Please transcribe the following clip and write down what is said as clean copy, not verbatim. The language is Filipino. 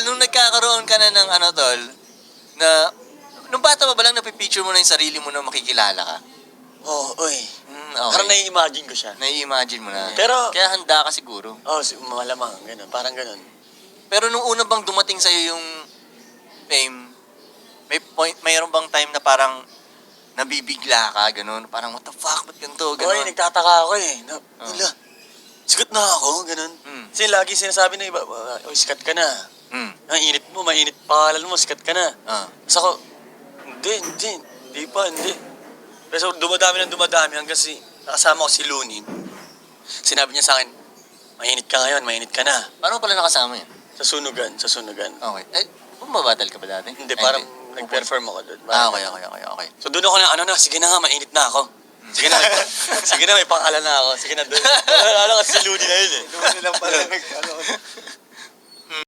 nung nagkakaroon ka na ng ano, tol, na, nung bata pa ba lang napipicture mo na yung sarili mo na makikilala ka? Oo, oy. Okay. Parang nai-imagine ko siya. Nai-imagine mo na. Pero- Kaya handa ka siguro. Malamang, ganun. Parang ganun. Pero nung una bang dumating sa'yo yung fame, mayroon bang time na parang nabibigla ka, ganun? Parang, what the fuck, ba't ganito, Oy, ganun? nagtataka ako eh. Wala. Sikat na ako, ganun. Kasi lagi sinasabi ng iba, oy, sikat ka na. Ang init mo, mainit pangalan mo, sikat ka na. Tapos ako, hindi pa. Pero dumadami hanggang nakasama ko si Looney. Sinabi niya sa akin, mainit ka ngayon, mainit ka na. Paano pala nakasama yun? Sa sunugan. Okay. Bumabatal ka ba dati? Hindi, parang nag-perform ako doon. Okay. So doon ako na, sige na nga, mainit na ako. Sige na, may pangalan na ako. Sige na doon. Wala kasi si Looney na yun eh. Doon nilang pala